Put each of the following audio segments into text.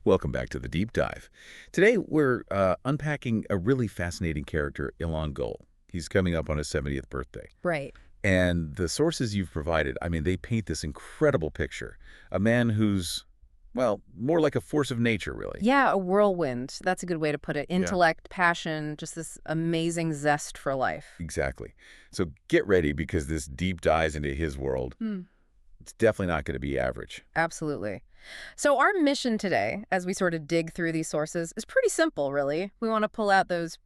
Welcome back to the Deep Dive. Today, we're unpacking a really fascinating character, Ilan Gull. He's coming up on his 70th birthday. Right. And the sources you've provided, I mean, they paint this incredible picture. A man who's, well, more like a force of nature, really. Yeah, a whirlwind. That's a good way to put it. Yeah. Intellect, passion, just this amazing zest for life. Exactly. So get ready because this deep dives into his world. It's definitely not going to be average. Absolutely. So our mission today, as we sort of dig through these sources, is pretty simple, really. We want to pull out those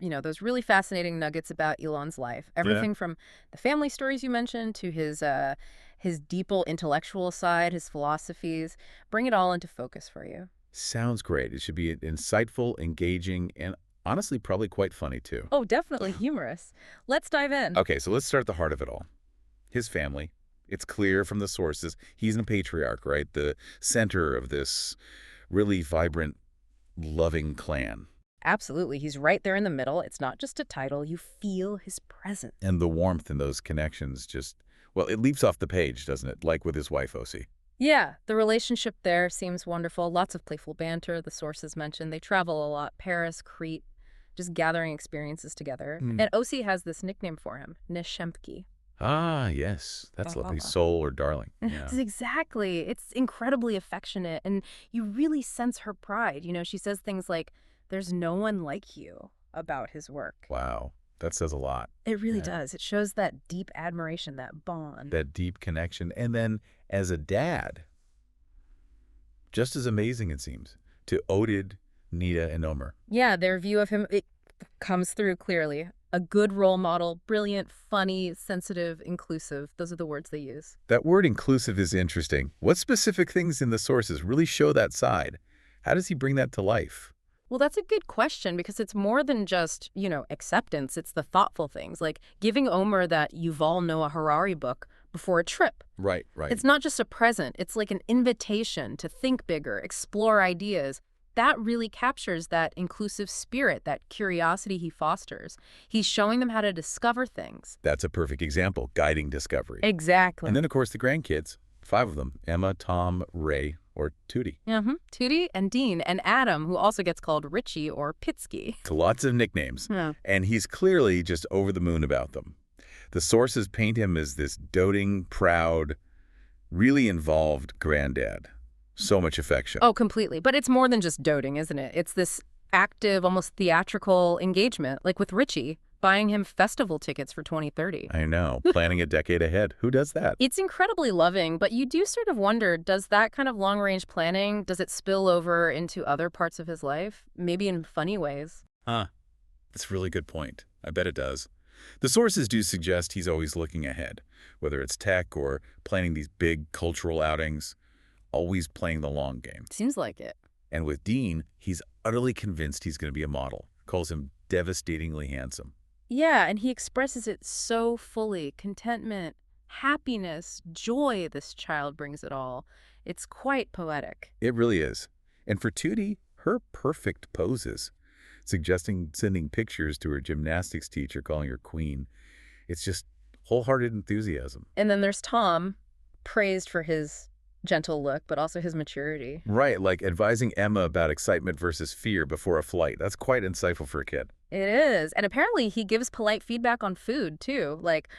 really fascinating nuggets about Elon's life. Everything from the family stories you mentioned to his deeper intellectual side, his philosophies. Bring it all into focus for you. Sounds great. It should be insightful, engaging, and honestly probably quite funny, too. Oh, definitely humorous. Let's dive in. Okay, so let's start at the heart of it all. His family. It's clear from the sources he's a patriarch, right? The center of this really vibrant, loving clan. Absolutely. He's right there in the middle. It's not just a title. You feel his presence. And the warmth in those connections just, well, it leaps off the page, doesn't it? Like with his wife, Osi. Yeah, the relationship there seems wonderful. Lots of playful banter. The sources mentioned they travel a lot. Paris, Crete, just gathering experiences together. And Osi has this nickname for him, Neshempki. Ah, yes. That's lovely. Soul or darling. Yeah. Exactly. It's incredibly affectionate, and you really sense her pride. You know, she says things like, "There's no one like you," about his work. Wow. That says a lot. It really does. It shows that deep admiration, that bond. That deep connection. And then as a dad, just as amazing, it seems, to Oded, Nita, and Omer. Yeah, their view of him, it comes through clearly. A good role model, brilliant, funny, sensitive, inclusive. Those are the words they use. That word inclusive is interesting. What specific things in the sources really show that side? How does he bring that to life? Well, that's a good question because it's more than just, acceptance. It's the thoughtful things, like giving Omer that Yuval Noah Harari book before a trip. Right. It's not just a present. It's like an invitation to think bigger, explore ideas. That really captures that inclusive spirit, that curiosity he fosters. He's showing them how to discover things. That's a perfect example, guiding discovery. Exactly. And then, of course, the grandkids, 5 of them, Emma, Tom, Ray, or Tootie. Tootie and Dean and Adam, who also gets called Richie or Pitsky. Lots of nicknames. Yeah. And he's clearly just over the moon about them. The sources paint him as this doting, proud, really involved granddad. So much affection. Oh, completely. But it's more than just doting, isn't it? It's this active, almost theatrical engagement, like with Richie, buying him festival tickets for 2030. I know. Planning a decade ahead. Who does that? It's incredibly loving, but you do sort of wonder, does that kind of long-range planning, does it spill over into other parts of his life? Maybe in funny ways. That's a really good point. I bet it does. The sources do suggest he's always looking ahead, whether it's tech or planning these big cultural outings. Always playing the long game. Seems like it. And with Dean, he's utterly convinced he's going to be a model. Calls him devastatingly handsome. Yeah, and he expresses it so fully. Contentment, happiness, joy, this child brings it all. It's quite poetic. It really is. And for Tootie, her perfect poses, suggesting sending pictures to her gymnastics teacher calling her queen. It's just wholehearted enthusiasm. And then there's Tom, praised for his gentle look, but also his maturity. Right, like advising Emma about excitement versus fear before a flight. That's quite insightful for a kid. It is. And apparently he gives polite feedback on food, too, like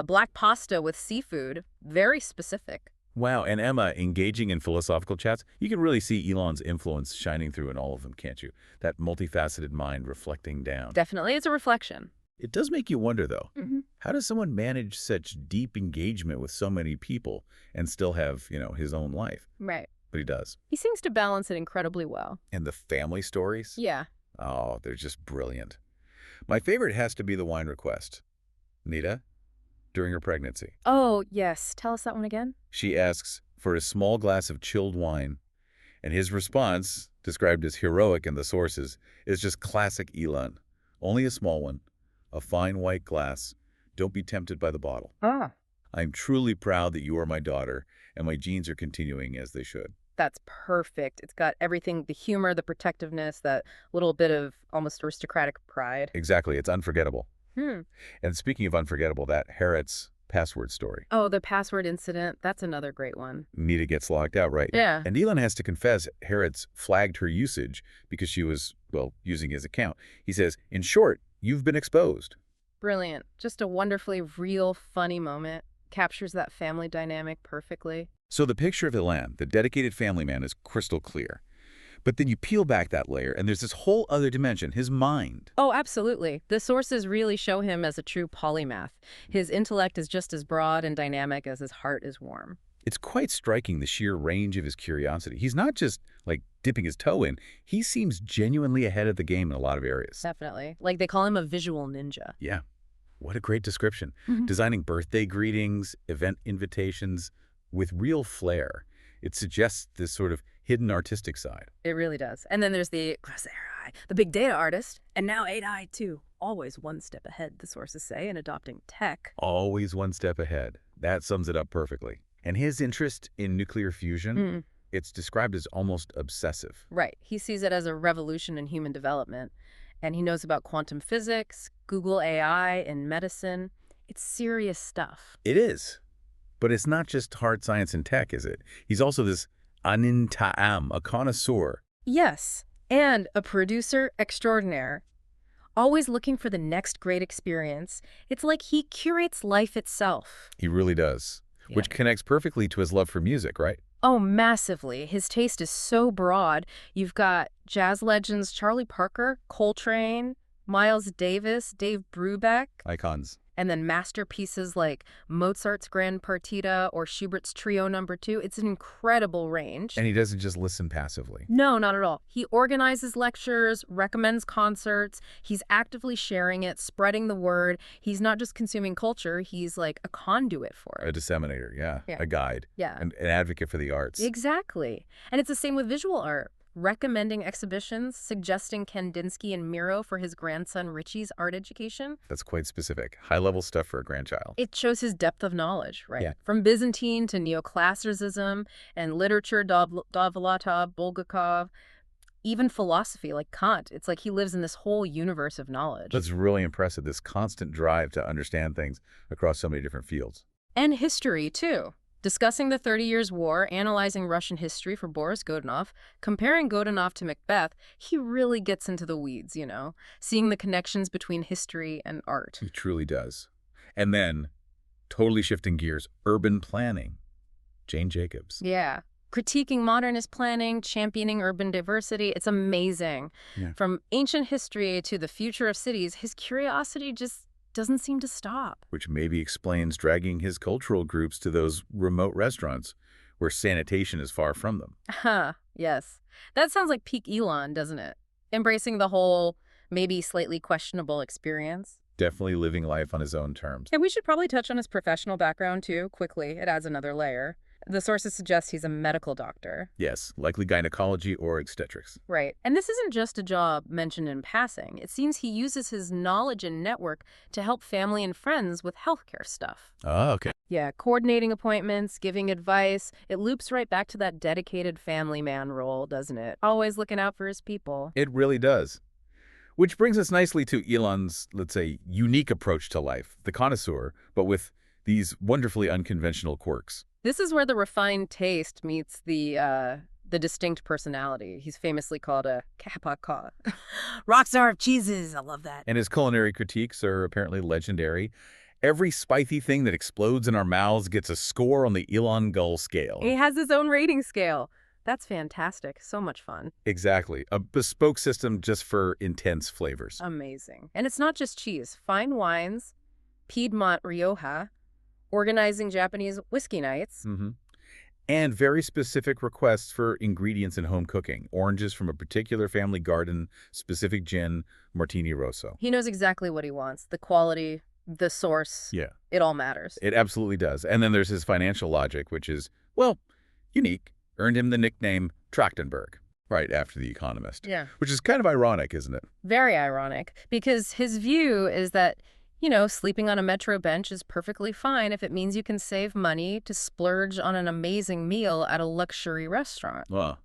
black pasta with seafood. Very specific. Wow, and Emma engaging in philosophical chats. You can really see Elon's influence shining through in all of them, can't you? That multifaceted mind reflecting down. Definitely, it's a reflection. It does make you wonder, though, how does someone manage such deep engagement with so many people and still have, his own life? Right. But he does. He seems to balance it incredibly well. And the family stories? Yeah. Oh, they're just brilliant. My favorite has to be the wine request. Nita, during her pregnancy. Oh, yes. Tell us that one again. She asks for a small glass of chilled wine, and his response, described as heroic in the sources, is just classic Elon. Only a small one. A fine white glass. Don't be tempted by the bottle. I'm truly proud that you are my daughter, and my genes are continuing as they should. That's perfect. It's got everything, the humor, the protectiveness, that little bit of almost aristocratic pride. Exactly. It's unforgettable. And speaking of unforgettable, that Harriet's password story. Oh, the password incident. That's another great one. Nita gets locked out, right? Yeah. And Ilan has to confess Herod's flagged her usage because she was, well, using his account. He says, in short, you've been exposed. Brilliant. Just a wonderfully real, funny moment. Captures that family dynamic perfectly. So the picture of Ilan, the dedicated family man, is crystal clear. But then you peel back that layer, and there's this whole other dimension, his mind. Oh, absolutely. The sources really show him as a true polymath. His intellect is just as broad and dynamic as his heart is warm. It's quite striking, the sheer range of his curiosity. He's not just, like, dipping his toe in. He seems genuinely ahead of the game in a lot of areas. Definitely. Like they call him a visual ninja. Yeah. What a great description. Mhm. Designing birthday greetings, event invitations with real flair. It suggests this sort of hidden artistic side. It really does. And then there's the crosshair eye, the big data artist, and now 8i too. Always one step ahead, the sources say, in adopting tech. Always one step ahead. That sums it up perfectly. And his interest in nuclear fusion, it's described as almost obsessive. Right. He sees it as a revolution in human development. And he knows about quantum physics, Google AI, and medicine. It's serious stuff. It is. But it's not just hard science and tech, is it? He's also this anin ta'am, a connoisseur. Yes, and a producer extraordinaire. Always looking for the next great experience. It's like he curates life itself. He really does. Which connects perfectly to his love for music, right? Oh, massively. His taste is so broad. You've got jazz legends Charlie Parker, Coltrane, Miles Davis, Dave Brubeck, Icons. and then masterpieces like Mozart's Grand Partita or Schubert's Trio No. 2. It's an incredible range. And he doesn't just listen passively. No, not at all. He organizes lectures, recommends concerts. He's actively sharing it, spreading the word. He's not just consuming culture. He's like a conduit for A it. disseminator, yeah. A guide. Yeah. An advocate for the arts. Exactly. And it's the same with visual art. Recommending exhibitions, suggesting Kandinsky and Miro for his grandson Richie's art education. That's quite specific. High-level stuff for a grandchild. It shows his depth of knowledge, right? Yeah. From Byzantine to neoclassicism and literature, Dovlatov, Bulgakov, even philosophy like Kant. It's like he lives in this whole universe of knowledge. That's really impressive, this constant drive to understand things across so many different fields. And history, too. Discussing the 30 Years' War, analyzing Russian history for Boris Godunov, comparing Godunov to Macbeth, he really gets into the weeds, you know, seeing the connections between history and art. He truly does. And then, totally shifting gears, urban planning. Jane Jacobs. Yeah. Critiquing modernist planning, championing urban diversity, it's amazing. Yeah. From ancient history to the future of cities, his curiosity just doesn't seem to stop. Which maybe explains dragging his cultural groups to those remote restaurants where sanitation is far from them. Huh, yes. That sounds like peak Elon, doesn't it? Embracing the whole, maybe slightly questionable experience. Definitely living life on his own terms. And we should probably touch on his professional background, too, quickly. It adds another layer. The sources suggest he's a medical doctor. Yes, likely gynecology or obstetrics. Right. And this isn't just a job mentioned in passing. It seems he uses his knowledge and network to help family and friends with healthcare stuff. Oh, okay. Yeah, coordinating appointments, giving advice. It loops right back to that dedicated family man role, doesn't it? Always looking out for his people. It really does. Which brings us nicely to Elon's, let's say, unique approach to life, the connoisseur, but with these wonderfully unconventional quirks. This is where the refined taste meets the distinct personality. He's famously called a kappa. Rockstar of cheeses. I love that. And his culinary critiques are apparently legendary. Every spicy thing that explodes in our mouths gets a score on the Ilan Gull scale. He has his own rating scale. That's fantastic. So much fun. Exactly. A bespoke system just for intense flavors. Amazing. And it's not just cheese. Fine wines, Piedmont Rioja, organizing Japanese whiskey nights. And very specific requests for ingredients in home cooking. Oranges from a particular family garden, specific gin, Martini Rosso. He knows exactly what he wants. The quality, the source. Yeah. It all matters. It absolutely does. And then there's his financial logic, which is, well, unique. Earned him the nickname Trachtenberg, right after The Economist. Yeah. Which is kind of ironic, isn't it? Very ironic, because his view is that, you know, sleeping on a metro bench is perfectly fine if it means you can save money to splurge on an amazing meal at a luxury restaurant. Well,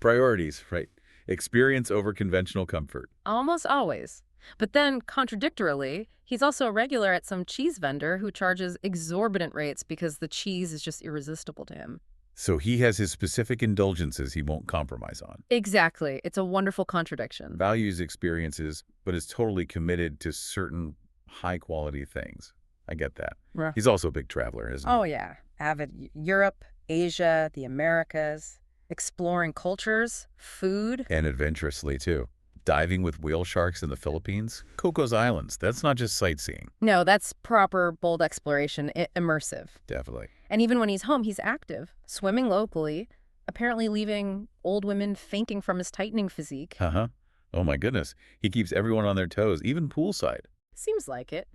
priorities, right? Experience over conventional comfort. Almost always. But then, contradictorily, he's also a regular at some cheese vendor who charges exorbitant rates because the cheese is just irresistible to him. So he has his specific indulgences he won't compromise on. Exactly. It's a wonderful contradiction. Values experiences, but is totally committed to certain high-quality things. I get that. Right. He's also a big traveler, isn't he? Oh, yeah. Avid Europe, Asia, the Americas, exploring cultures, food. And adventurously, too. Diving with whale sharks in the Philippines? Cocos Islands. That's not just sightseeing. No, that's proper, bold exploration, immersive. Definitely. And even when he's home, he's active, swimming locally, apparently leaving old women fainting from his tightening physique. Uh-huh. Oh, my goodness. He keeps everyone on their toes, even poolside. Seems like it.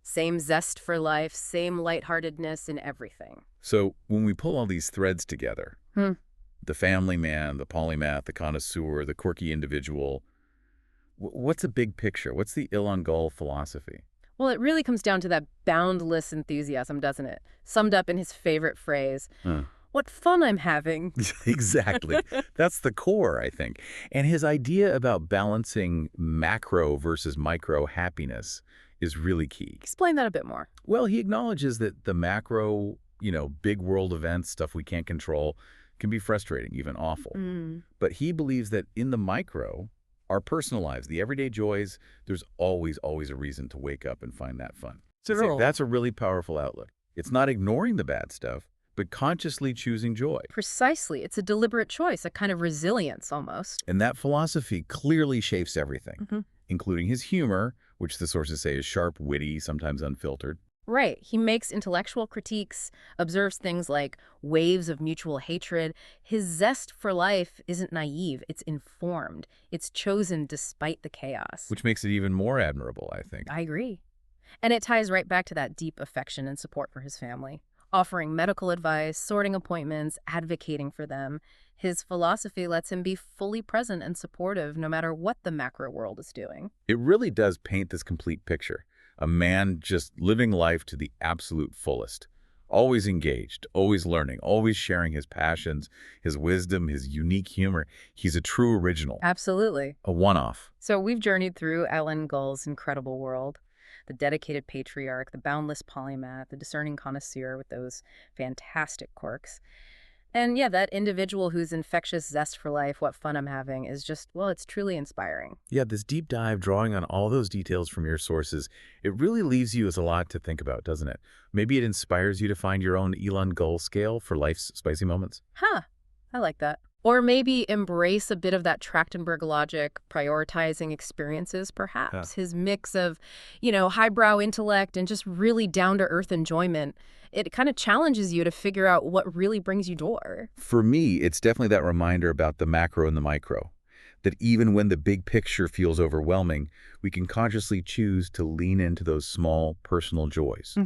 Same zest for life, same lightheartedness in everything. So when we pull all these threads together, the family man, the polymath, the connoisseur, the quirky individual, what's a big picture? What's the Ilan Gull philosophy? Well, it really comes down to that boundless enthusiasm, doesn't it? Summed up in his favorite phrase, what fun I'm having. Exactly. That's the core, I think. And his idea about balancing macro versus micro happiness is really key. Explain that a bit more. Well, he acknowledges that the macro, big world events, stuff we can't control, can be frustrating, even awful. But he believes that in the micro, our personal lives, the everyday joys, there's always a reason to wake up and find that fun. So that's a really powerful outlook. It's not ignoring the bad stuff, but consciously choosing joy. Precisely. It's a deliberate choice, a kind of resilience almost. And that philosophy clearly shapes everything, including his humor, which the sources say is sharp, witty, sometimes unfiltered. Right. He makes intellectual critiques, observes things like waves of mutual hatred. His zest for life isn't naive. It's informed. It's chosen despite the chaos. Which makes it even more admirable, I think. I agree. And it ties right back to that deep affection and support for his family, offering medical advice, sorting appointments, advocating for them. His philosophy lets him be fully present and supportive no matter what the macro world is doing. It really does paint this complete picture. A man just living life to the absolute fullest. Always engaged, always learning, always sharing his passions, his wisdom, his unique humor. He's a true original. Absolutely. A one-off. So we've journeyed through Ilan Gull's incredible world, the dedicated patriarch, the boundless polymath, the discerning connoisseur with those fantastic quirks. And yeah, that individual whose infectious zest for life, what fun I'm having, is just, well, it's truly inspiring. Yeah, this deep dive, drawing on all those details from your sources, it really leaves you with a lot to think about, doesn't it? Maybe it inspires you to find your own Ilan Gull scale for life's spicy moments. Huh, I like that. Or maybe embrace a bit of that Trachtenberg logic, prioritizing experiences, perhaps. His mix of, highbrow intellect and just really down-to-earth enjoyment. It kind of challenges you to figure out what really brings you joy. For me, it's definitely that reminder about the macro and the micro. That even when the big picture feels overwhelming, we can consciously choose to lean into those small personal joys.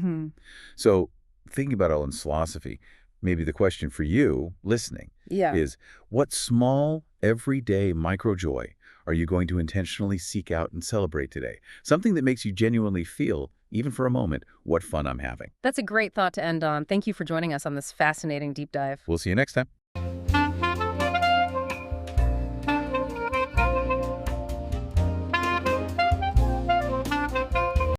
So thinking about Ilan's philosophy, maybe the question for you, listening, is what small, everyday micro joy are you going to intentionally seek out and celebrate today? Something that makes you genuinely feel, even for a moment, what fun I'm having. That's a great thought to end on. Thank you for joining us on this fascinating deep dive. We'll see you next time.